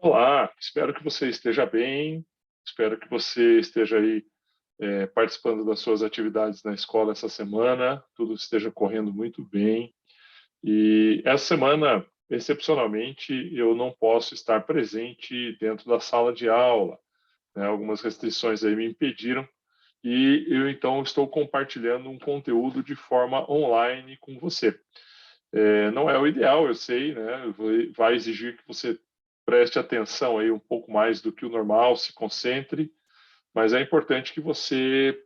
Olá, espero que você esteja bem, espero que você esteja aí participando das suas atividades na escola essa semana, tudo esteja correndo muito bem. E essa semana, excepcionalmente, eu não posso estar presente dentro da sala de aula, né? Algumas restrições aí me impediram e eu então estou compartilhando um conteúdo de forma online com você. Não é o ideal, eu sei, né? Vai exigir que você preste atenção aí um pouco mais do que o normal, se concentre, mas é importante que você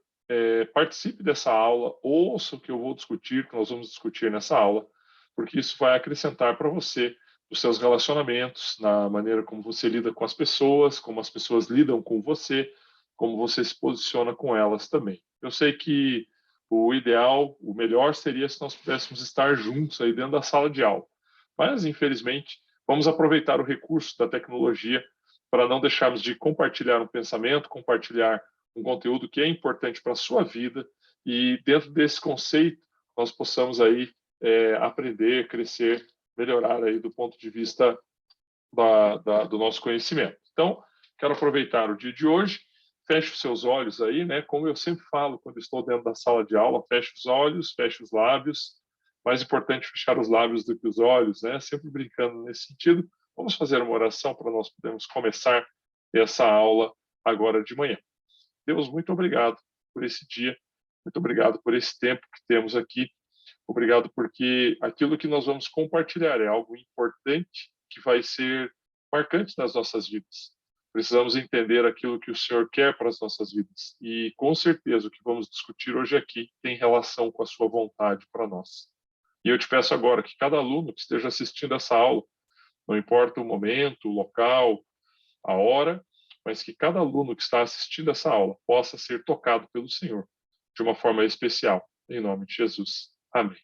participe dessa aula, ouça o que eu vou discutir, que nós vamos discutir nessa aula, porque isso vai acrescentar para você os seus relacionamentos, na maneira como você lida com as pessoas, como as pessoas lidam com você, como você se posiciona com elas também. Eu sei que o ideal, o melhor seria se nós pudéssemos estar juntos aí dentro da sala de aula. Mas, infelizmente, vamos aproveitar o recurso da tecnologia para não deixarmos de compartilhar um pensamento, compartilhar um conteúdo que é importante para a sua vida e dentro desse conceito nós possamos aí aprender, crescer, melhorar aí do ponto de vista do nosso conhecimento. Então, quero aproveitar o dia de hoje, feche os seus olhos aí, né? Como eu sempre falo quando estou dentro da sala de aula, feche os olhos, feche os lábios. Mais importante fechar os lábios do que os olhos, né? Sempre brincando nesse sentido. Vamos fazer uma oração para nós podermos começar essa aula agora de manhã. Deus, muito obrigado por esse dia, muito obrigado por esse tempo que temos aqui. Obrigado porque aquilo que nós vamos compartilhar é algo importante que vai ser marcante nas nossas vidas. Precisamos entender aquilo que o Senhor quer para as nossas vidas. E, com certeza, o que vamos discutir hoje aqui tem relação com a sua vontade para nós. E eu te peço agora que cada aluno que esteja assistindo essa aula, não importa o momento, o local, a hora, mas que cada aluno que está assistindo essa aula possa ser tocado pelo Senhor de uma forma especial, em nome de Jesus. Amém.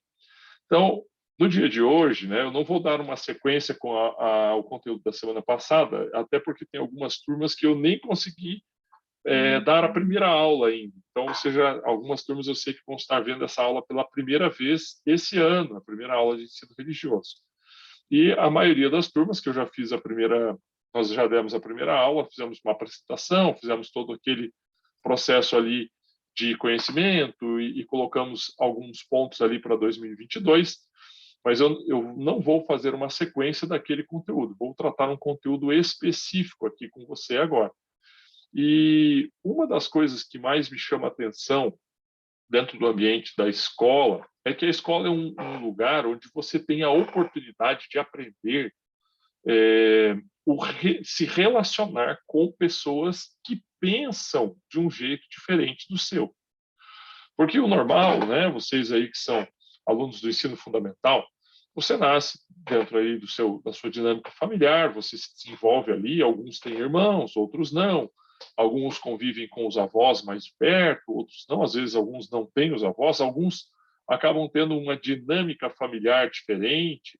Então, no dia de hoje, né, eu não vou dar uma sequência com o conteúdo da semana passada, até porque tem algumas turmas que eu nem consegui dar a primeira aula ainda. Então, ou seja, algumas turmas eu sei que vão estar vendo essa aula pela primeira vez esse ano, a primeira aula de ensino religioso. E a maioria das turmas que eu já fiz nós já demos a primeira aula, fizemos uma apresentação, fizemos todo aquele processo ali de conhecimento e colocamos alguns pontos ali para 2022, mas eu não vou fazer uma sequência daquele conteúdo, vou tratar um conteúdo específico aqui com você agora. E uma das coisas que mais me chama a atenção dentro do ambiente da escola é que a escola é um lugar onde você tem a oportunidade de aprender se relacionar com pessoas que pensam de um jeito diferente do seu. Porque o normal, né, vocês aí que são alunos do ensino fundamental, você nasce dentro aí da sua dinâmica familiar, você se desenvolve ali, alguns têm irmãos, outros não, alguns convivem com os avós mais perto, outros não, às vezes alguns não têm os avós, alguns acabam tendo uma dinâmica familiar diferente,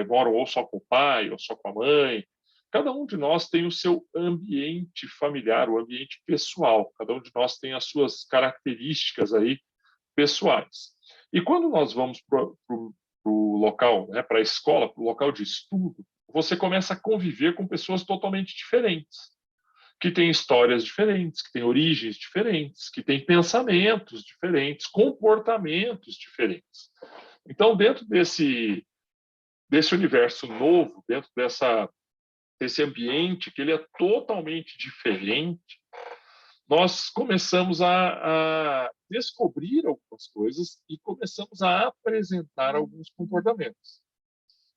moram ou só com o pai ou só com a mãe. Cada um de nós tem o seu ambiente familiar, o ambiente pessoal. Cada um de nós tem as suas características aí pessoais. E quando nós vamos para o local, né, para a escola, para o local de estudo, você começa a conviver com pessoas totalmente diferentes, que têm histórias diferentes, que têm origens diferentes, que têm pensamentos diferentes, comportamentos diferentes. Então, dentro desse universo novo, dentro desse ambiente que ele é totalmente diferente, nós começamos a descobrir algumas coisas e começamos a apresentar alguns comportamentos.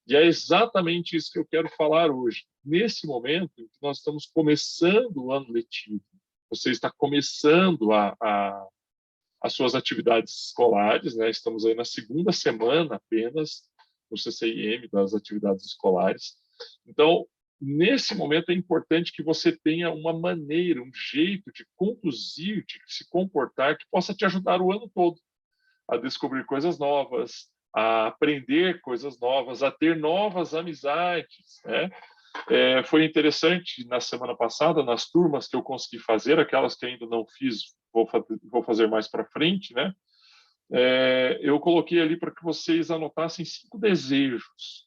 E é exatamente isso que eu quero falar hoje. Nesse momento em que nós estamos começando o ano letivo, você está começando as suas atividades escolares, né? Estamos aí na segunda semana apenas no CCIM das atividades escolares. Então, nesse momento é importante que você tenha uma maneira, um jeito de conduzir, de se comportar que possa te ajudar o ano todo a descobrir coisas novas, a aprender coisas novas, a ter novas amizades, né? Foi interessante na semana passada, nas turmas que eu consegui fazer, aquelas que ainda não fiz, vou fazer mais para frente, né? Eu coloquei ali para que vocês anotassem 5 desejos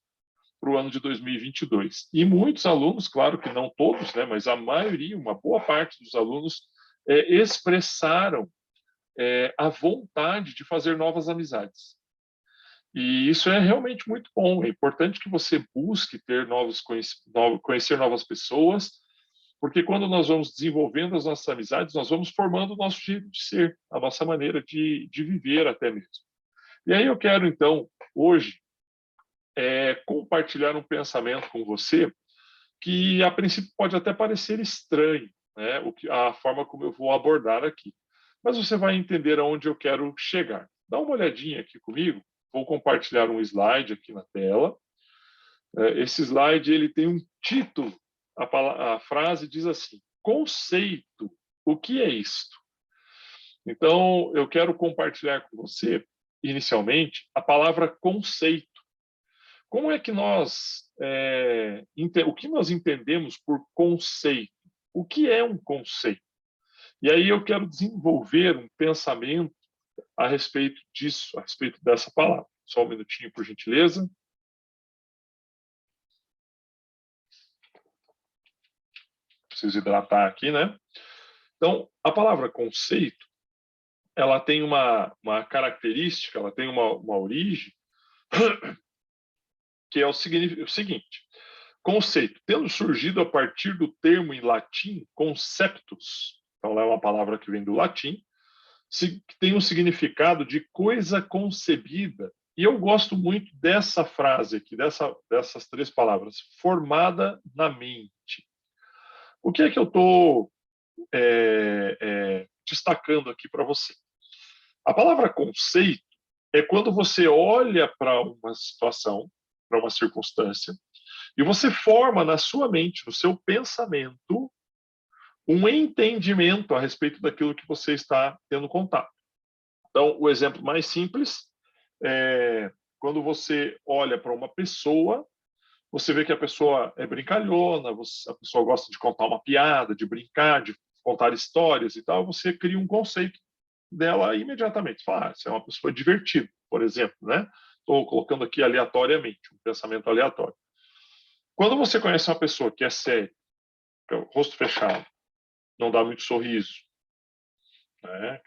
para o ano de 2022. E muitos alunos, claro que não todos, né, mas a maioria, uma boa parte dos alunos expressaram a vontade de fazer novas amizades. E isso é realmente muito bom. É importante que você busque ter conhecer novas pessoas, porque quando nós vamos desenvolvendo as nossas amizades, nós vamos formando o nosso jeito de ser, a nossa maneira de viver até mesmo. E aí eu quero, então, hoje, compartilhar um pensamento com você que, a princípio, pode até parecer estranho, né? A forma como eu vou abordar aqui. Mas você vai entender aonde eu quero chegar. Dá uma olhadinha aqui comigo. Vou compartilhar um slide aqui na tela. Esse slide ele tem um título. A frase diz assim: conceito, o que é isto? Então, eu quero compartilhar com você, inicialmente, a palavra conceito. Como é que o que nós entendemos por conceito? O que é um conceito? E aí eu quero desenvolver um pensamento a respeito disso, a respeito dessa palavra. Só um minutinho, por gentileza. Preciso hidratar aqui, né? Então, a palavra conceito, ela tem uma característica, ela tem uma origem, que é o seguinte: conceito, tendo surgido a partir do termo em latim conceptus, então é uma palavra que vem do latim, que tem um significado de coisa concebida. E eu gosto muito dessa frase aqui, dessas três palavras, formada na mente. O que é que eu estou destacando aqui para você? A palavra conceito é quando você olha para uma situação, para uma circunstância, e você forma na sua mente, no seu pensamento, um entendimento a respeito daquilo que você está tendo contato. Então, o exemplo mais simples é quando você olha para uma pessoa, você vê que a pessoa é brincalhona, a pessoa gosta de contar uma piada, de brincar, de contar histórias e tal, você cria um conceito dela imediatamente. Fala, você é uma pessoa divertida, por exemplo, né? Estou colocando aqui aleatoriamente, um pensamento aleatório. Quando você conhece uma pessoa que é séria, que é o rosto fechado, não dá muito sorriso, né?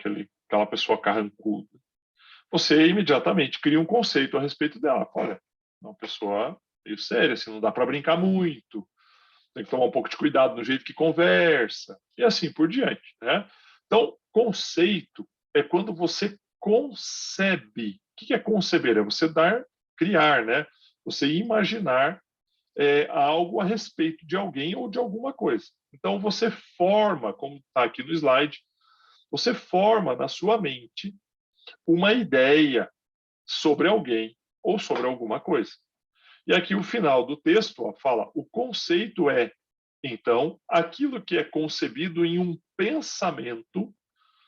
Aquela pessoa carrancuda, você imediatamente cria um conceito a respeito dela. Olha, é uma pessoa meio séria, assim, não dá para brincar muito, tem que tomar um pouco de cuidado no jeito que conversa, e assim por diante, né? Então, conceito é quando você concebe. O que é conceber? É você criar, né? Você imaginar algo a respeito de alguém ou de alguma coisa. Então, você forma, como está aqui no slide, você forma na sua mente uma ideia sobre alguém ou sobre alguma coisa. E aqui o final do texto fala: o conceito é, então, aquilo que é concebido em um pensamento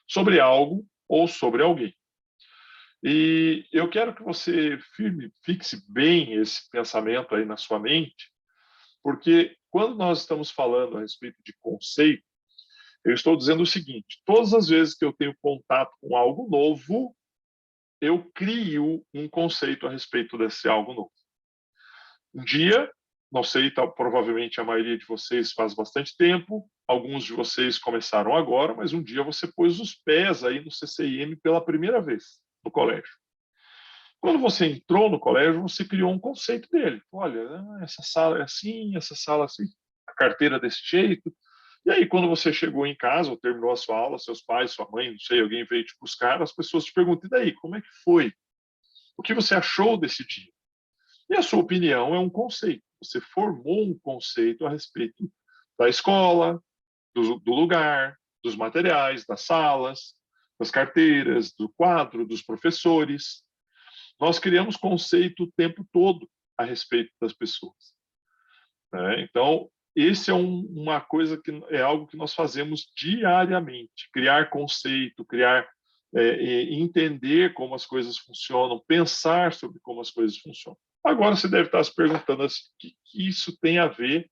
sobre algo ou sobre alguém. E eu quero que você fixe bem esse pensamento aí na sua mente, porque quando nós estamos falando a respeito de conceito, eu estou dizendo o seguinte: todas as vezes que eu tenho contato com algo novo, eu crio um conceito a respeito desse algo novo. Um dia, não sei, provavelmente a maioria de vocês faz bastante tempo, alguns de vocês começaram agora, mas um dia você pôs os pés aí no CCIM pela primeira vez no colégio. Quando você entrou no colégio, você criou um conceito dele. Olha, essa sala é assim, essa sala assim, a carteira desse jeito. E aí, quando você chegou em casa, ou terminou a sua aula, seus pais, sua mãe, não sei, alguém veio te buscar, as pessoas te perguntam: e daí, como é que foi? O que você achou desse dia? E a sua opinião é um conceito. Você formou um conceito a respeito da escola, do lugar, dos materiais, das salas, das carteiras, do quadro, dos professores. Nós criamos conceito o tempo todo a respeito das pessoas, né? Então, esse é uma coisa que é algo que nós fazemos diariamente: criar conceito, entender como as coisas funcionam, pensar sobre como as coisas funcionam. Agora você deve estar se perguntando assim: o que isso tem a ver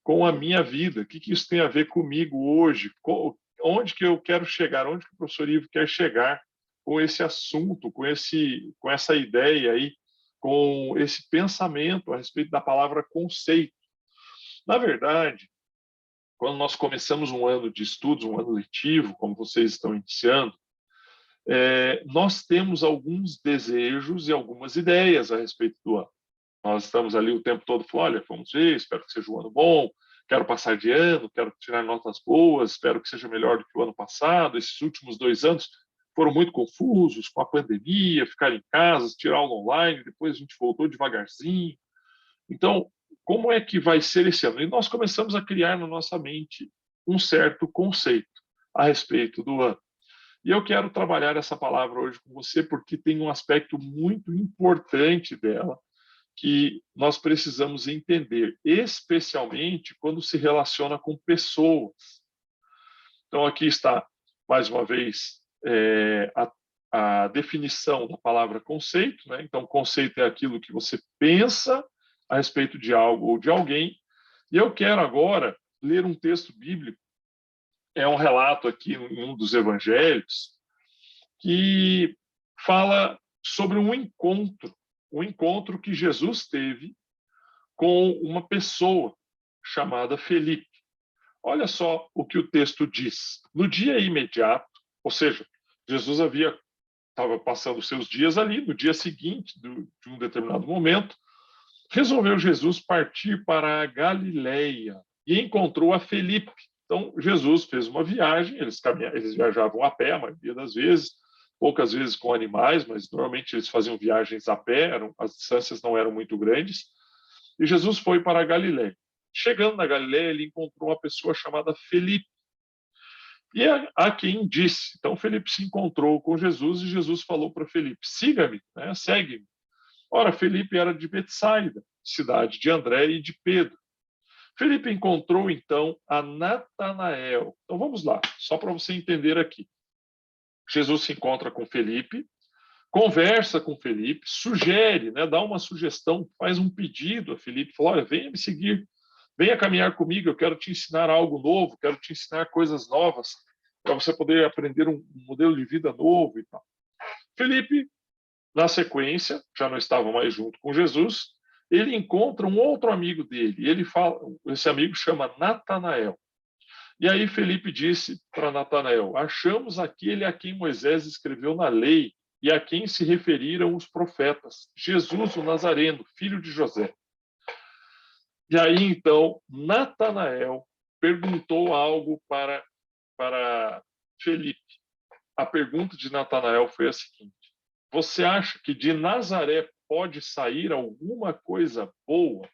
com a minha vida? O que isso tem a ver comigo hoje? Onde que eu quero chegar? Onde que o professor Ivo quer chegar com esse assunto, com essa ideia aí com esse pensamento a respeito da palavra conceito. Na verdade, quando nós começamos um ano de estudos, um ano letivo, como vocês estão iniciando, nós temos alguns desejos e algumas ideias a respeito do ano. Nós estamos ali o tempo todo falando, olha, vamos ver, espero que seja um ano bom, quero passar de ano, quero tirar notas boas, espero que seja melhor do que o ano passado. Esses últimos 2 anos foram muito confusos com a pandemia, ficar em casa, tirar aula online, depois a gente voltou devagarzinho. Então, como é que vai ser esse ano? E nós começamos a criar na nossa mente um certo conceito a respeito do ano. E eu quero trabalhar essa palavra hoje com você porque tem um aspecto muito importante dela que nós precisamos entender, especialmente quando se relaciona com pessoas. Então, aqui está, mais uma vez, a definição da palavra conceito, né? Então, conceito é aquilo que você pensa a respeito de algo ou de alguém. E eu quero agora ler um texto bíblico, é um relato aqui em um dos evangelhos, que fala sobre um encontro que Jesus teve com uma pessoa chamada Felipe. Olha só o que o texto diz. No dia imediato, ou seja, Jesus estava passando seus dias ali, no dia seguinte de um determinado momento, resolveu Jesus partir para a Galileia e encontrou a Felipe. Então, Jesus fez uma viagem, eles viajavam a pé a maioria das vezes, poucas vezes com animais, mas normalmente eles faziam viagens a pé, as distâncias não eram muito grandes, e Jesus foi para a Galileia. Chegando na Galileia, ele encontrou uma pessoa chamada Felipe, e há quem disse. Então, Felipe se encontrou com Jesus e Jesus falou para Felipe, siga-me, né? Segue-me. Ora, Felipe era de Betsaida, cidade de André e de Pedro. Felipe encontrou, então, a Natanael. Então, vamos lá, só para você entender aqui. Jesus se encontra com Felipe, conversa com Felipe, sugere, né, dá uma sugestão, faz um pedido a Felipe, fala, olha, venha me seguir, venha caminhar comigo, eu quero te ensinar algo novo, quero te ensinar coisas novas, para você poder aprender um modelo de vida novo e tal. Felipe, na sequência, já não estava mais junto com Jesus, ele encontra um outro amigo dele, e ele fala, esse amigo chama Natanael. E aí Felipe disse para Natanael, achamos aquele a quem Moisés escreveu na lei e a quem se referiram os profetas, Jesus o Nazareno, filho de José. E aí, então, Natanael perguntou algo para Felipe. A pergunta de Natanael foi a seguinte, você acha que de Nazaré pode sair alguma coisa boa?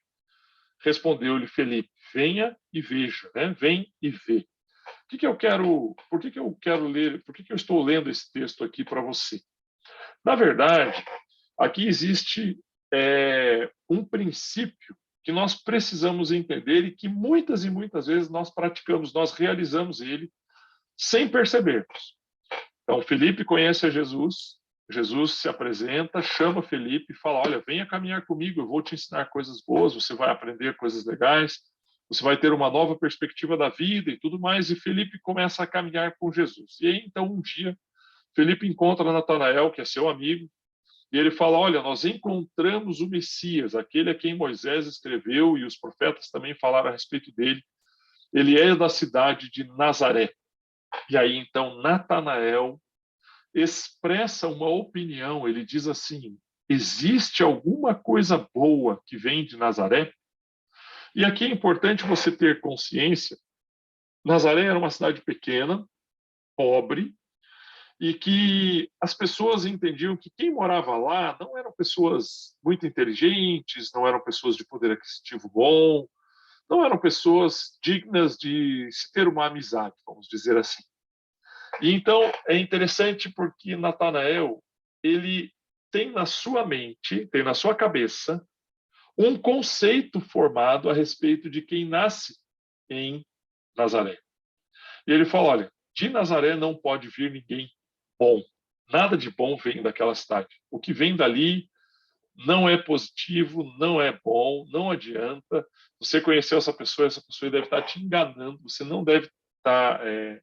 Respondeu-lhe Felipe, venha e veja, né? Vem e vê. Por que eu quero ler, por que eu estou lendo esse texto aqui para você? Na verdade, aqui existe um princípio que nós precisamos entender e que muitas e muitas vezes nós praticamos, nós realizamos ele sem percebermos. Então, Felipe conhece a Jesus, Jesus se apresenta, chama Felipe e fala, olha, venha caminhar comigo, eu vou te ensinar coisas boas, você vai aprender coisas legais, você vai ter uma nova perspectiva da vida e tudo mais. E Felipe começa a caminhar com Jesus. E aí, então, um dia, Felipe encontra Natanael, que é seu amigo, e ele fala, olha, nós encontramos o Messias, aquele a quem Moisés escreveu e os profetas também falaram a respeito dele. Ele é da cidade de Nazaré. E aí, então, Natanael expressa uma opinião, ele diz assim, existe alguma coisa boa que vem de Nazaré? E aqui é importante você ter consciência, Nazaré era uma cidade pequena, pobre, e que as pessoas entendiam que quem morava lá não eram pessoas muito inteligentes, não eram pessoas de poder aquisitivo bom, não eram pessoas dignas de se ter uma amizade, vamos dizer assim. E então é interessante porque Natanael, ele tem na sua mente, tem na sua cabeça, um conceito formado a respeito de quem nasce em Nazaré. E ele fala, olha, de Nazaré não pode vir ninguém bom. Nada de bom vem daquela cidade. O que vem dali não é positivo, não é bom, não adianta. Você conheceu essa pessoa deve estar te enganando, você não deve estar,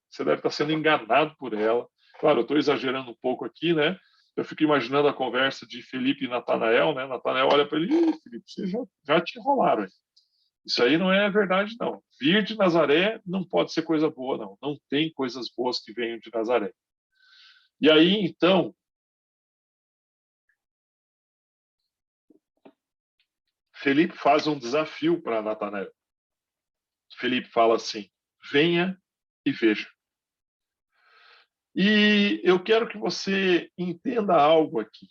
você deve estar sendo enganado por ela. Claro, eu estou exagerando um pouco aqui, né? Eu fico imaginando a conversa de Felipe e Natanael, né? Natanael olha para ele: Ih, Felipe, vocês já te enrolaram. Isso aí não é verdade, não. Vir de Nazaré não pode ser coisa boa, não. Não tem coisas boas que venham de Nazaré. E aí, então, Felipe faz um desafio para Natanael. Felipe fala assim: venha e veja. E eu quero que você entenda algo aqui.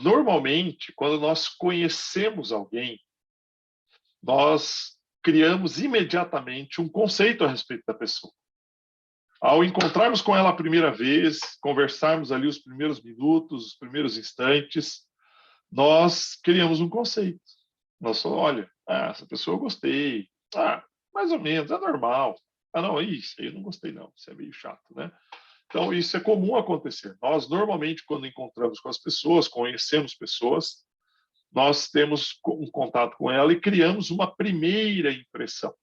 Normalmente, quando nós conhecemos alguém, nós criamos imediatamente um conceito a respeito da pessoa. Ao encontrarmos com ela a primeira vez, conversarmos ali os primeiros minutos, os primeiros instantes, nós criamos um conceito. Nós falamos, olha, essa pessoa eu gostei. Mais ou menos, é normal. Não, isso aí eu não gostei não, isso é meio chato, né? Então, isso é comum acontecer. Nós, normalmente, quando encontramos com as pessoas, conhecemos pessoas, nós temos um contato com ela e criamos uma primeira impressão.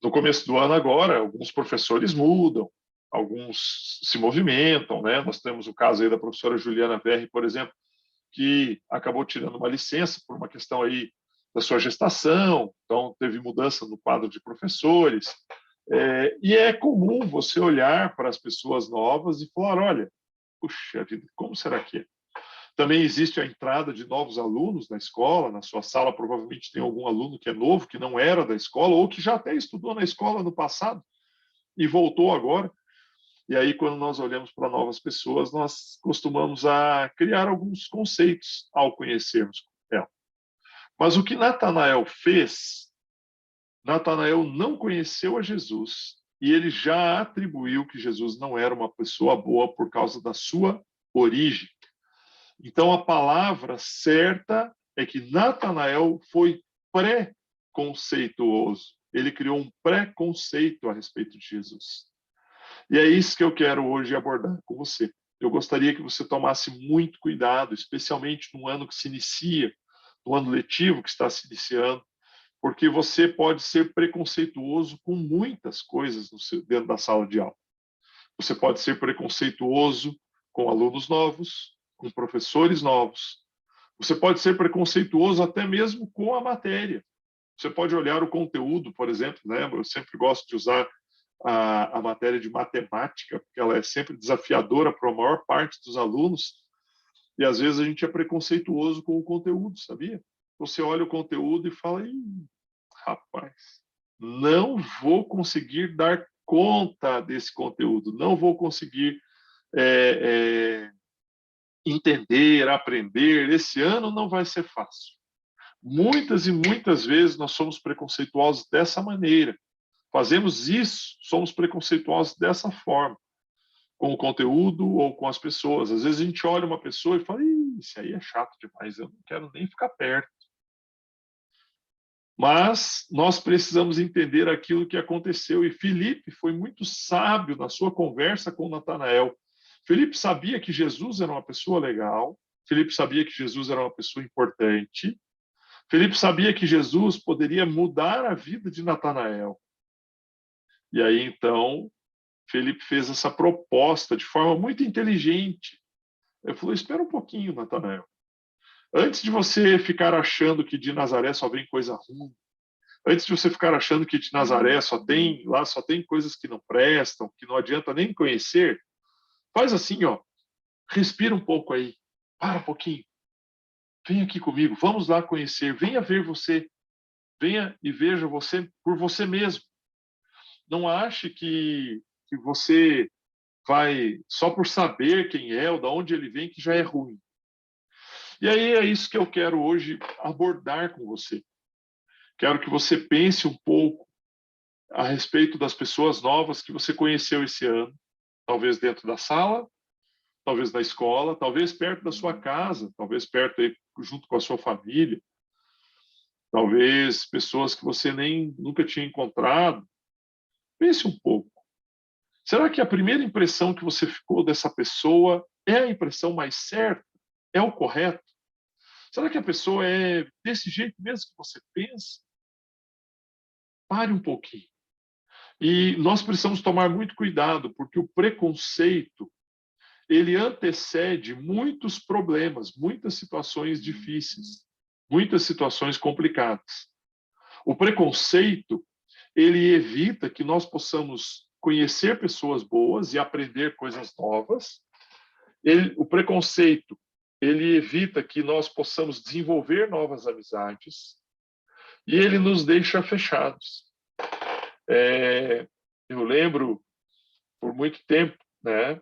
No começo do ano agora, alguns professores mudam, alguns se movimentam, né? Nós temos o caso aí da professora Juliana Verri, por exemplo, que acabou tirando uma licença por uma questão aí da sua gestação, então teve mudança no quadro de professores. E é comum você olhar para as pessoas novas e falar, olha, puxa vida, como será que é? Também existe a entrada de novos alunos na escola, na sua sala provavelmente tem algum aluno que é novo, que não era da escola, ou que já até estudou na escola no passado e voltou agora. E aí, quando nós olhamos para novas pessoas, nós costumamos a criar alguns conceitos ao conhecermos ela. Mas o que Natanael fez, Natanael não conheceu a Jesus e ele já atribuiu que Jesus não era uma pessoa boa por causa da sua origem. Então, a palavra certa é que Natanael foi preconceituoso. Ele criou um preconceito a respeito de Jesus. E é isso que eu quero hoje abordar com você. Eu gostaria que você tomasse muito cuidado, especialmente no ano que se inicia, no ano letivo que está se iniciando, porque você pode ser preconceituoso com muitas coisas dentro da sala de aula. Você pode ser preconceituoso com alunos novos, com professores novos. Você pode ser preconceituoso até mesmo com a matéria. Você pode olhar o conteúdo, por exemplo, né? Eu sempre gosto de usar a matéria de matemática, porque ela é sempre desafiadora para a maior parte dos alunos, e às vezes a gente é preconceituoso com o conteúdo, sabia? Você olha o conteúdo e fala, rapaz, não vou conseguir dar conta desse conteúdo, não vou conseguir entender, aprender, esse ano não vai ser fácil. Muitas e muitas vezes nós somos preconceituosos dessa maneira. Fazemos isso, somos preconceituosos dessa forma, com o conteúdo ou com as pessoas. Às vezes a gente olha uma pessoa e fala, isso aí é chato demais, eu não quero nem ficar perto. Mas nós precisamos entender aquilo que aconteceu. E Filipe foi muito sábio na sua conversa com Natanael. Filipe sabia que Jesus era uma pessoa legal, Filipe sabia que Jesus era uma pessoa importante, Filipe sabia que Jesus poderia mudar a vida de Natanael. E aí, então, Felipe fez essa proposta de forma muito inteligente. Ele falou, espera um pouquinho, Natanael. Antes de você ficar achando que de Nazaré só vem coisa ruim, antes de você ficar achando que de Nazaré só tem coisas que não prestam, que não adianta nem conhecer, faz assim, ó, respira um pouco aí, para um pouquinho, vem aqui comigo, vamos lá conhecer, venha ver você, venha e veja você por você mesmo. Não ache que você vai só por saber quem é ou de onde ele vem que já é ruim. E aí é isso que eu quero hoje abordar com você. Quero que você pense um pouco a respeito das pessoas novas que você conheceu esse ano, talvez dentro da sala, talvez na escola, talvez perto da sua casa, talvez perto aí, junto com a sua família, talvez pessoas que você nem nunca tinha encontrado. Pense um pouco. Será que a primeira impressão que você ficou dessa pessoa é a impressão mais certa? É o correto? Será que a pessoa é desse jeito mesmo que você pensa? Pare um pouquinho. E nós precisamos tomar muito cuidado, porque o preconceito, ele antecede muitos problemas, muitas situações difíceis, muitas situações complicadas. O preconceito, ele evita que nós possamos conhecer pessoas boas e aprender coisas novas. O preconceito, ele evita que nós possamos desenvolver novas amizades e ele nos deixa fechados. Eu lembro, por muito tempo, né,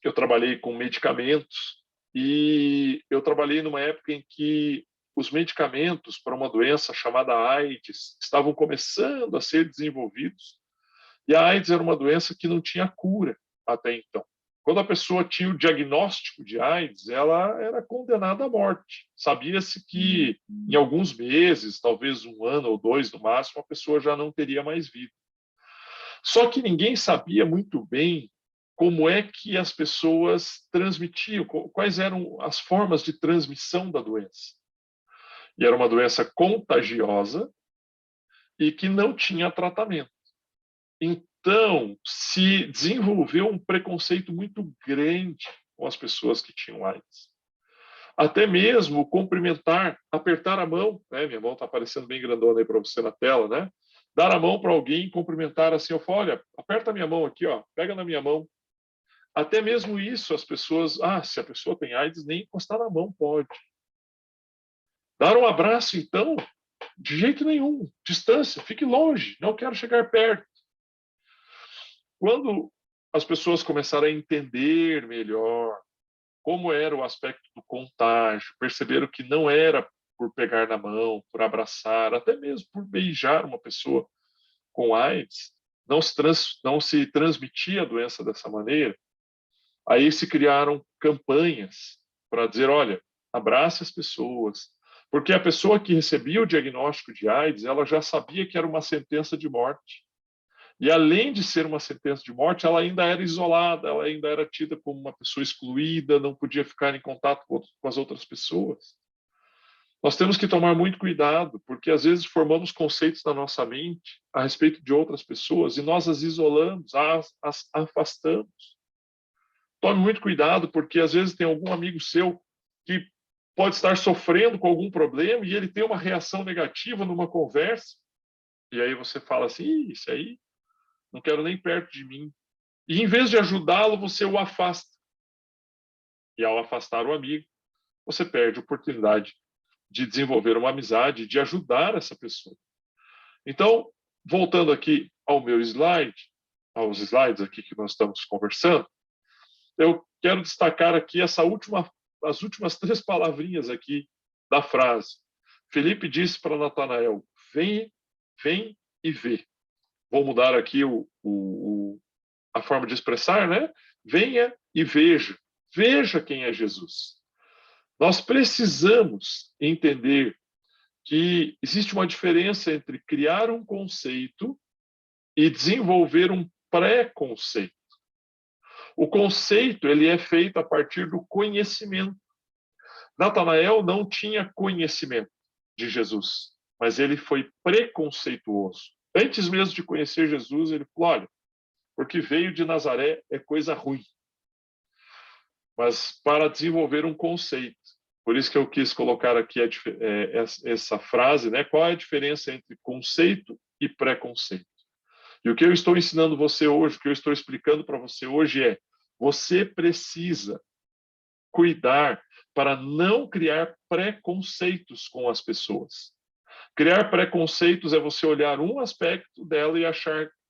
eu trabalhei com medicamentos e eu trabalhei numa época em que os medicamentos para uma doença chamada AIDS estavam começando a ser desenvolvidos. E a AIDS era uma doença que não tinha cura até então. Quando a pessoa tinha o diagnóstico de AIDS, ela era condenada à morte. Sabia-se que em alguns meses, talvez um ano ou dois no máximo, a pessoa já não teria mais vida. Só que ninguém sabia muito bem como é que as pessoas transmitiam, quais eram as formas de transmissão da doença. E era uma doença contagiosa e que não tinha tratamento. Então, se desenvolveu um preconceito muito grande com as pessoas que tinham AIDS. Até mesmo cumprimentar, apertar a mão, né? Minha mão está aparecendo bem grandona aí para você na tela, né? Dar a mão para alguém, cumprimentar assim, eu falo, olha, aperta a minha mão aqui, ó, pega na minha mão. Até mesmo isso, as pessoas, se a pessoa tem AIDS, nem encostar na mão pode. Dar um abraço, então, de jeito nenhum, distância, fique longe, não quero chegar perto. Quando as pessoas começaram a entender melhor como era o aspecto do contágio, perceberam que não era por pegar na mão, por abraçar, até mesmo por beijar uma pessoa com AIDS, não se transmitia a doença dessa maneira, aí se criaram campanhas para dizer, olha, abrace as pessoas, porque a pessoa que recebia o diagnóstico de AIDS, ela já sabia que era uma sentença de morte. E além de ser uma sentença de morte, ela ainda era isolada, ela ainda era tida como uma pessoa excluída, não podia ficar em contato com as outras pessoas. Nós temos que tomar muito cuidado, porque às vezes formamos conceitos na nossa mente a respeito de outras pessoas e nós as isolamos, as afastamos. Tome muito cuidado, porque às vezes tem algum amigo seu que pode estar sofrendo com algum problema e ele tem uma reação negativa numa conversa, e aí você fala assim, isso aí não quero nem perto de mim. E em vez de ajudá-lo, você o afasta. E ao afastar o amigo, você perde a oportunidade de desenvolver uma amizade, de ajudar essa pessoa. Então, voltando aqui ao meu slide, aos slides aqui que nós estamos conversando, eu quero destacar aqui as últimas 3 palavrinhas aqui da frase. Felipe disse para Natanael, vem e vê. Vou mudar aqui a forma de expressar, né? Venha e veja. Veja quem é Jesus. Nós precisamos entender que existe uma diferença entre criar um conceito e desenvolver um pré-conceito. O conceito ele é feito a partir do conhecimento. Natanael não tinha conhecimento de Jesus, mas ele foi preconceituoso. Antes mesmo de conhecer Jesus, ele falou, olha, porque veio de Nazaré é coisa ruim. Mas para desenvolver um conceito. Por isso que eu quis colocar aqui essa frase, né? Qual é a diferença entre conceito e preconceito? E o que eu estou ensinando você hoje, o que eu estou explicando para você hoje é: você precisa cuidar para não criar preconceitos com as pessoas. Criar preconceitos é você olhar um aspecto dela e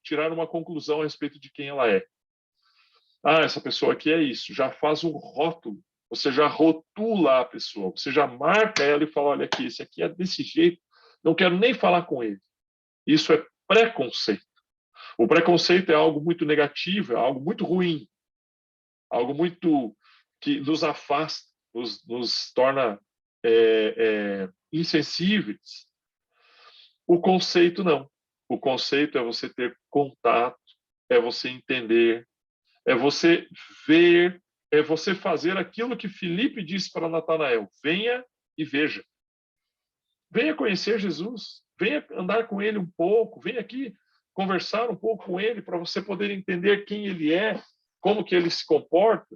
tirar uma conclusão a respeito de quem ela é. Essa pessoa aqui é isso. Já faz um rótulo. Você já rotula a pessoa. Você já marca ela e fala, olha aqui, esse aqui é desse jeito. Não quero nem falar com ele. Isso é preconceito. O preconceito é algo muito negativo, é algo muito ruim. Algo muito que nos afasta, nos torna insensíveis. O conceito não. O conceito é você ter contato, é você entender, é você ver, é você fazer aquilo que Filipe disse para Natanael: venha e veja. Venha conhecer Jesus, venha andar com ele um pouco, venha aqui conversar um pouco com ele para você poder entender quem ele é, como que ele se comporta.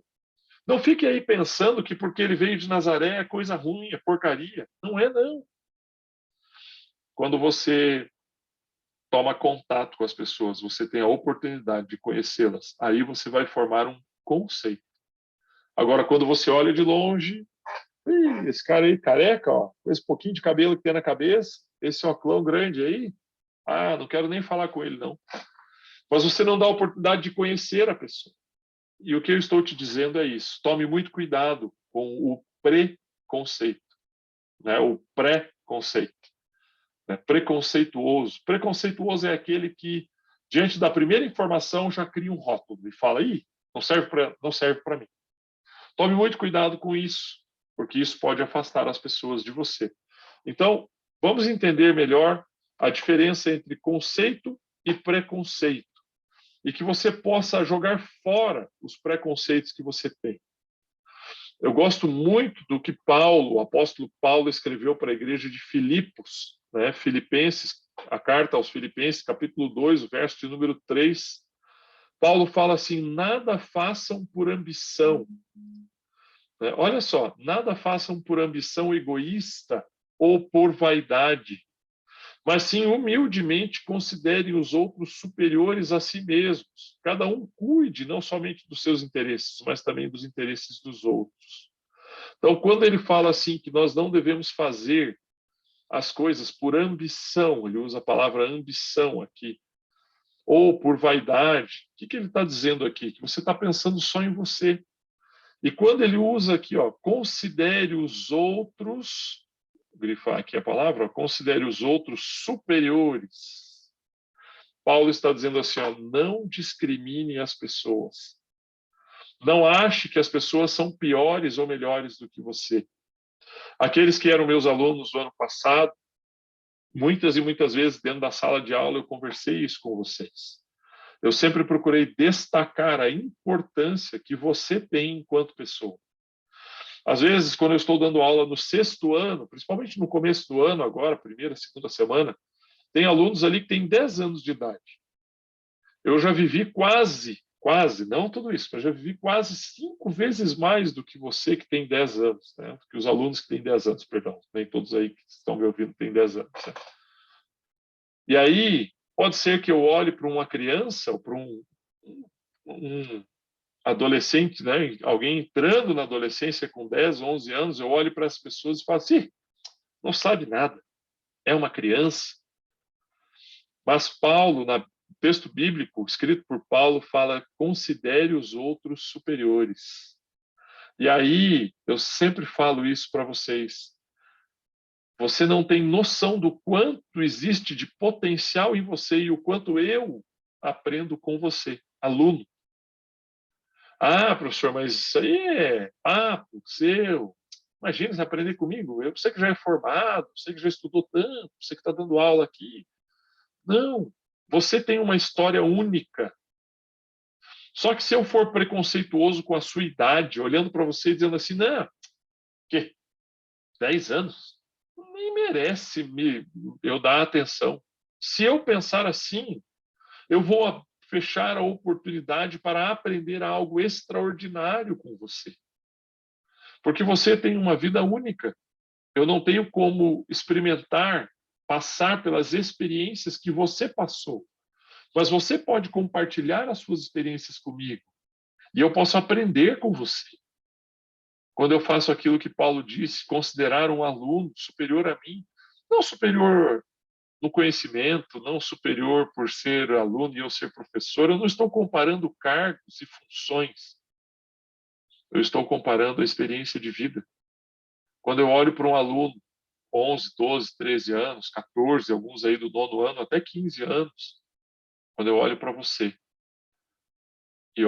Não fique aí pensando que porque ele veio de Nazaré é coisa ruim, é porcaria. Não é, não. Quando você toma contato com as pessoas, você tem a oportunidade de conhecê-las, aí você vai formar um conceito. Agora, quando você olha de longe, esse cara aí, careca, ó, com esse pouquinho de cabelo que tem na cabeça, esse óculão grande aí, não quero nem falar com ele, não. Mas você não dá a oportunidade de conhecer a pessoa. E o que eu estou te dizendo é isso. Tome muito cuidado com o preconceito, né? O pré-conceito. Né? Preconceituoso. Preconceituoso é aquele que, diante da primeira informação, já cria um rótulo e fala, não serve para mim. Tome muito cuidado com isso, porque isso pode afastar as pessoas de você. Então, vamos entender melhor a diferença entre conceito e preconceito, e que você possa jogar fora os preconceitos que você tem. Eu gosto muito do que o apóstolo Paulo, escreveu para a igreja de Filipos, né? Filipenses, a carta aos Filipenses, capítulo 2, verso de número 3. Paulo fala assim: nada façam por ambição. Né? Olha só, nada façam por ambição egoísta ou por vaidade, mas sim humildemente considerem os outros superiores a si mesmos. Cada um cuide não somente dos seus interesses, mas também dos interesses dos outros. Então, quando ele fala assim que nós não devemos fazer as coisas por ambição, ele usa a palavra ambição aqui, ou por vaidade, o que ele está dizendo aqui? Que você está pensando só em você. E quando ele usa aqui, ó, considere os outros, vou grifar aqui a palavra, ó, considere os outros superiores. Paulo está dizendo assim, ó, não discrimine as pessoas. Não ache que as pessoas são piores ou melhores do que você. Aqueles que eram meus alunos do ano passado, muitas e muitas vezes dentro da sala de aula eu conversei isso com vocês. Eu sempre procurei destacar a importância que você tem enquanto pessoa. Às vezes, quando eu estou dando aula no sexto ano, principalmente no começo do ano, agora, primeira, segunda semana, tem alunos ali que têm 10 anos de idade. Eu já vivi quase, não tudo isso, mas já vivi quase 5 vezes mais do que você que tem 10 anos, né? Do que os alunos que têm 10 anos, perdão. Nem todos aí que estão me ouvindo têm 10 anos. Né? E aí, pode ser que eu olhe para uma criança ou para um adolescente, né? Alguém entrando na adolescência com 10, 11 anos, eu olho para as pessoas e falo assim, não sabe nada, é uma criança. Mas Paulo, no texto bíblico escrito por Paulo, fala: considere os outros superiores. E aí, eu sempre falo isso para vocês. Você não tem noção do quanto existe de potencial em você e o quanto eu aprendo com você, aluno. Professor, mas isso aí é papo seu. Imagina você aprender comigo. Eu sei que já é formado, sei que já estudou tanto, sei que está dando aula aqui. Não, você tem uma história única. Só que se eu for preconceituoso com a sua idade, olhando para você e dizendo assim, não, que 10 anos? Nem merece eu dar atenção. Se eu pensar assim, eu vou fechar a oportunidade para aprender algo extraordinário com você. Porque você tem uma vida única. Eu não tenho como experimentar, passar pelas experiências que você passou. Mas você pode compartilhar as suas experiências comigo. E eu posso aprender com você. Quando eu faço aquilo que Paulo disse, considerar um aluno superior a mim, não superior no conhecimento, não superior por ser aluno e eu ser professor, eu não estou comparando cargos e funções. Eu estou comparando a experiência de vida. Quando eu olho para um aluno, 11, 12, 13 anos, 14, alguns aí do 9º ano, até 15 anos, quando eu olho para você e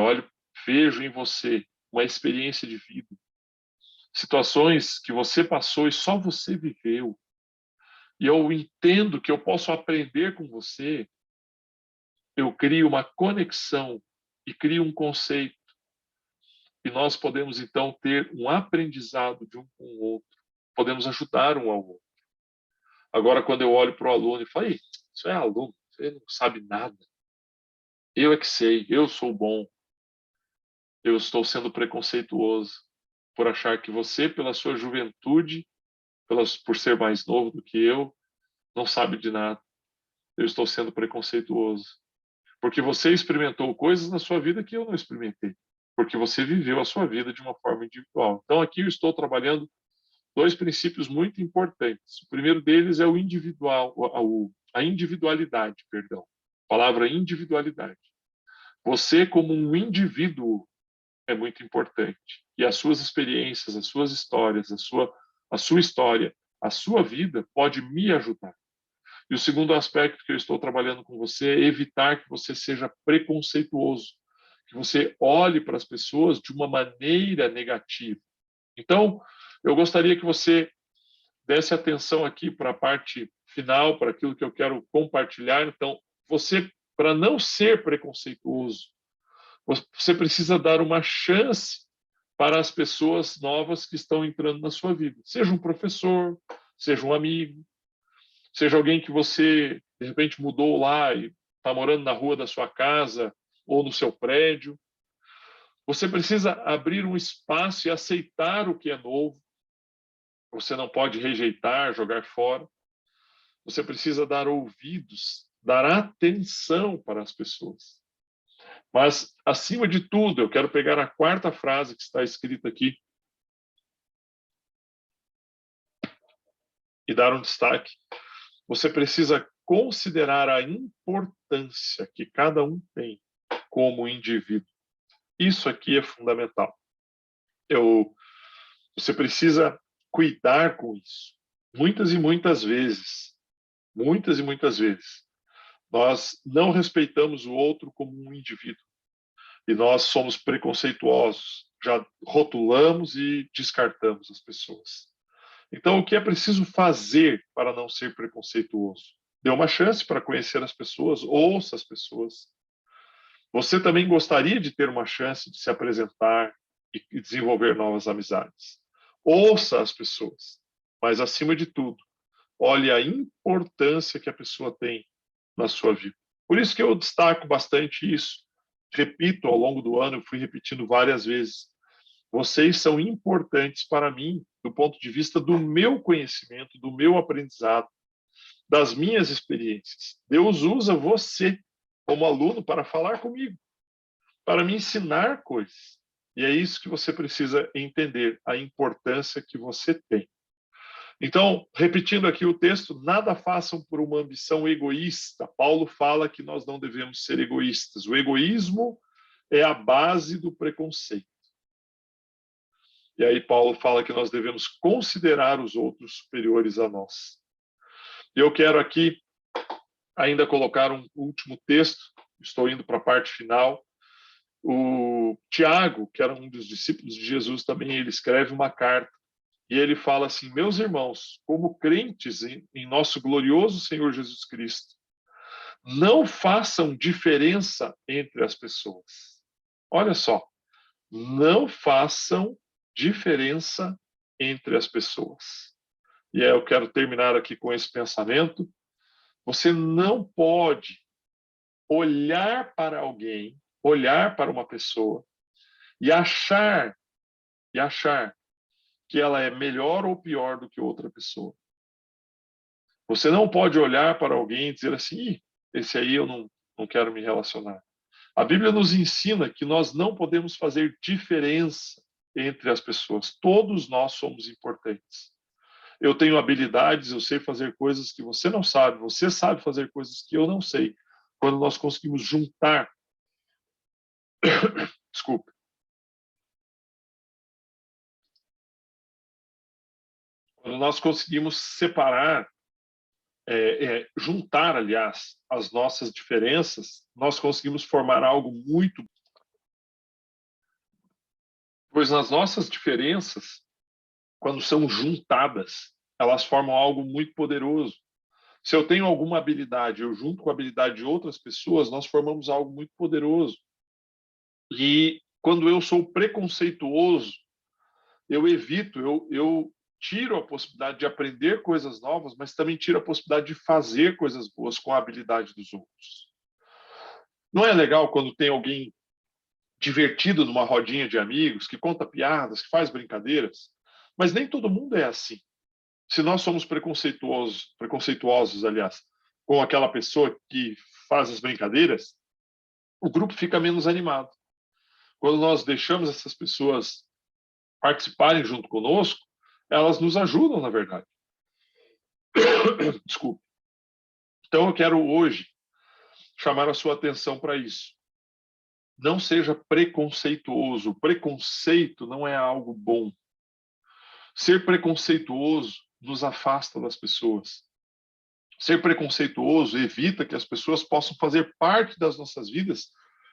vejo em você uma experiência de vida, situações que você passou e só você viveu, e eu entendo que eu posso aprender com você, eu crio uma conexão e crio um conceito, e nós podemos então ter um aprendizado de um com o outro, podemos ajudar um ao outro. Agora, quando eu olho para o aluno e falo, isso é aluno, você não sabe nada, eu é que sei, eu sou bom, eu estou sendo preconceituoso por achar que você, pela sua juventude, por ser mais novo do que eu, não sabe de nada. Eu estou sendo preconceituoso. Porque você experimentou coisas na sua vida que eu não experimentei. Porque você viveu a sua vida de uma forma individual. Então, aqui eu estou trabalhando dois princípios muito importantes. O primeiro deles é o individual, a individualidade, perdão. A palavra individualidade. Você, como um indivíduo, é muito importante. E as suas experiências, as suas histórias, a sua história, a sua vida pode me ajudar. E o segundo aspecto que eu estou trabalhando com você é evitar que você seja preconceituoso, que você olhe para as pessoas de uma maneira negativa. Então, eu gostaria que você desse atenção aqui para a parte final, para aquilo que eu quero compartilhar. Então, você, para não ser preconceituoso, você precisa dar uma chance para as pessoas novas que estão entrando na sua vida. Seja um professor, seja um amigo, seja alguém que você, de repente, mudou lá e está morando na rua da sua casa ou no seu prédio. Você precisa abrir um espaço e aceitar o que é novo. Você não pode rejeitar, jogar fora. Você precisa dar ouvidos, dar atenção para as pessoas. Mas, acima de tudo, eu quero pegar a quarta frase que está escrita aqui e dar um destaque. Você precisa considerar a importância que cada um tem como indivíduo. Isso aqui é fundamental. Você precisa cuidar com isso. Muitas e muitas vezes, nós não respeitamos o outro como um indivíduo. E nós somos preconceituosos, já rotulamos e descartamos as pessoas. Então, o que é preciso fazer para não ser preconceituoso? Dê uma chance para conhecer as pessoas, ouça as pessoas. Você também gostaria de ter uma chance de se apresentar e desenvolver novas amizades. Ouça as pessoas, mas, acima de tudo, olhe a importância que a pessoa tem na sua vida. Por isso que eu destaco bastante isso. Repito, ao longo do ano, eu fui repetindo várias vezes. Vocês são importantes para mim do ponto de vista do meu conhecimento, do meu aprendizado, das minhas experiências. Deus usa você como aluno para falar comigo, para me ensinar coisas. E é isso que você precisa entender, a importância que você tem. Então, repetindo aqui o texto, nada façam por uma ambição egoísta. Paulo fala que nós não devemos ser egoístas. O egoísmo é a base do preconceito. E aí Paulo fala que nós devemos considerar os outros superiores a nós. Eu quero aqui ainda colocar um último texto, estou indo para a parte final. O Tiago, que era um dos discípulos de Jesus também, ele escreve uma carta e ele fala assim: meus irmãos, como crentes em nosso glorioso Senhor Jesus Cristo, não façam diferença entre as pessoas. Olha só, não façam diferença entre as pessoas. E eu quero terminar aqui com esse pensamento. Você não pode olhar para alguém, olhar para uma pessoa e achar que ela é melhor ou pior do que outra pessoa. Você não pode olhar para alguém e dizer assim: esse aí eu não quero me relacionar. A Bíblia nos ensina que nós não podemos fazer diferença entre as pessoas. Todos nós somos importantes. Eu tenho habilidades, eu sei fazer coisas que você não sabe, você sabe fazer coisas que eu não sei. Quando nós conseguimos juntar, desculpa, quando nós conseguimos separar, juntar, aliás, as nossas diferenças, nós conseguimos formar algo muito. Pois nas nossas diferenças, quando são juntadas, elas formam algo muito poderoso. Se eu tenho alguma habilidade, eu junto com a habilidade de outras pessoas, nós formamos algo muito poderoso. E quando eu sou preconceituoso, eu evito, eu tiro a possibilidade de aprender coisas novas, mas também tiro a possibilidade de fazer coisas boas com a habilidade dos outros. Não é legal quando tem alguém divertido numa rodinha de amigos, que conta piadas, que faz brincadeiras, mas nem todo mundo é assim. Se nós somos preconceituosos, aliás, com aquela pessoa que faz as brincadeiras, o grupo fica menos animado. Quando nós deixamos essas pessoas participarem junto conosco, elas nos ajudam, na verdade. Desculpe. Então, eu quero hoje chamar a sua atenção para isso. Não seja preconceituoso. Preconceito não é algo bom. Ser preconceituoso nos afasta das pessoas. Ser preconceituoso evita que as pessoas possam fazer parte das nossas vidas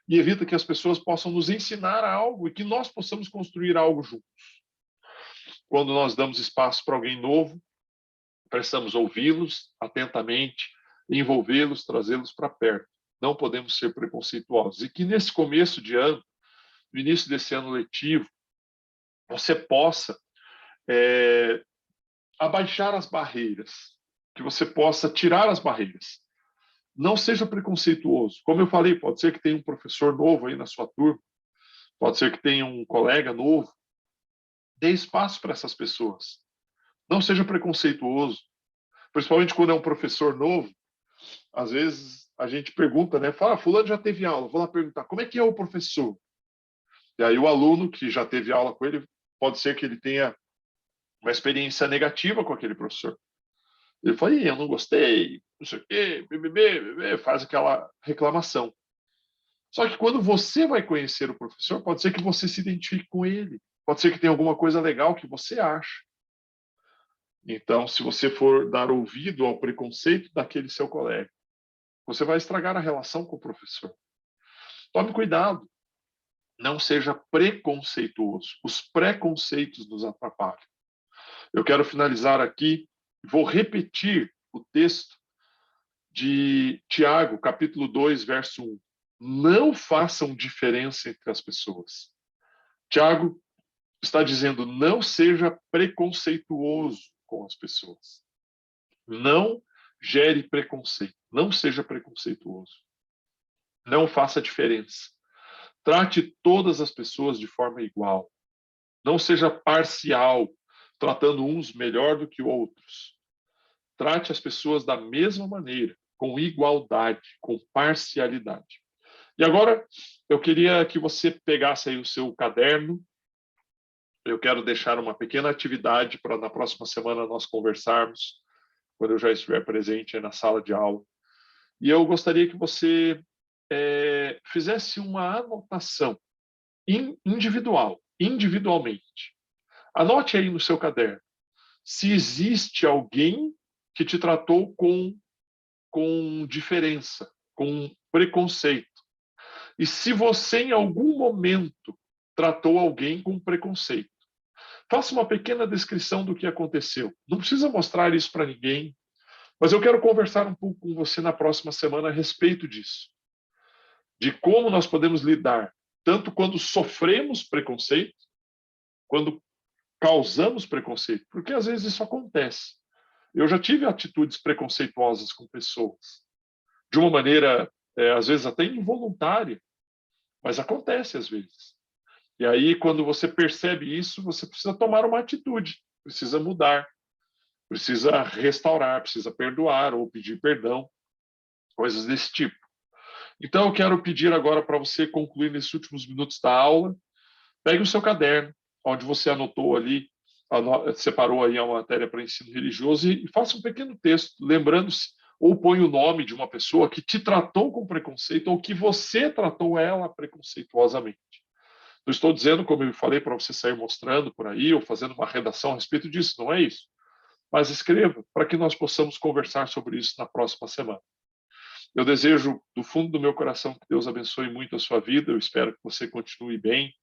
e evita que as pessoas possam nos ensinar algo e que nós possamos construir algo juntos. Quando nós damos espaço para alguém novo, precisamos ouvi-los atentamente, envolvê-los, trazê-los para perto. Não podemos ser preconceituosos. E que nesse começo de ano, no início desse ano letivo, você possa abaixar as barreiras, que você possa tirar as barreiras. Não seja preconceituoso. Como eu falei, pode ser que tenha um professor novo aí na sua turma, pode ser que tenha um colega novo. Dê espaço para essas pessoas. Não seja preconceituoso. Principalmente quando é um professor novo, às vezes a gente pergunta, né? Fala, fulano já teve aula. Vou lá perguntar, como é que é o professor? E aí o aluno que já teve aula com ele, pode ser que ele tenha uma experiência negativa com aquele professor. Ele fala, eu não gostei, não sei o quê, faz aquela reclamação. Só que quando você vai conhecer o professor, pode ser que você se identifique com ele. Pode ser que tenha alguma coisa legal que você acha. Então, se você for dar ouvido ao preconceito daquele seu colega, você vai estragar a relação com o professor. Tome cuidado. Não seja preconceituoso. Os preconceitos nos atrapalham. Eu quero finalizar aqui, vou repetir o texto de Tiago, capítulo 2, verso 1. Não façam diferença entre as pessoas. Tiago está dizendo, não seja preconceituoso com as pessoas. Não gere preconceito. Não seja preconceituoso. Não faça diferença. Trate todas as pessoas de forma igual. Não seja parcial, tratando uns melhor do que outros. Trate as pessoas da mesma maneira, com igualdade, com parcialidade. E agora, eu queria que você pegasse aí o seu caderno. Eu quero deixar uma pequena atividade para na próxima semana nós conversarmos, quando eu já estiver presente na sala de aula. E eu gostaria que você fizesse uma anotação individualmente. Anote aí no seu caderno se existe alguém que te tratou com diferença, com preconceito. E se você, em algum momento, tratou alguém com preconceito. Faça uma pequena descrição do que aconteceu. Não precisa mostrar isso para ninguém, mas eu quero conversar um pouco com você na próxima semana a respeito disso. De como nós podemos lidar, tanto quando sofremos preconceito, quando causamos preconceito, porque às vezes isso acontece. Eu já tive atitudes preconceituosas com pessoas, de uma maneira, às vezes até involuntária, mas acontece às vezes. E aí, quando você percebe isso, você precisa tomar uma atitude, precisa mudar, precisa restaurar, precisa perdoar ou pedir perdão, coisas desse tipo. Então, eu quero pedir agora para você concluir nesses últimos minutos da aula, pegue o seu caderno, onde você anotou ali, separou aí a matéria para ensino religioso e faça um pequeno texto, lembrando-se, ou põe o nome de uma pessoa que te tratou com preconceito ou que você tratou ela preconceituosamente. Não estou dizendo, como eu falei, para você sair mostrando por aí ou fazendo uma redação a respeito disso, não é isso. Mas escreva para que nós possamos conversar sobre isso na próxima semana. Eu desejo, do fundo do meu coração, que Deus abençoe muito a sua vida. Eu espero que você continue bem,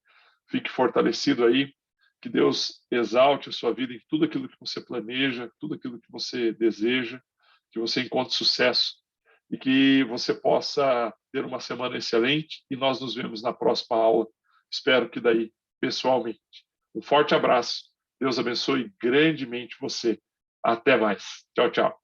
fique fortalecido aí, que Deus exalte a sua vida em tudo aquilo que você planeja, tudo aquilo que você deseja, que você encontre sucesso e que você possa ter uma semana excelente e nós nos vemos na próxima aula. Espero que daí, pessoalmente. Um forte abraço. Deus abençoe grandemente você. Até mais. Tchau, tchau.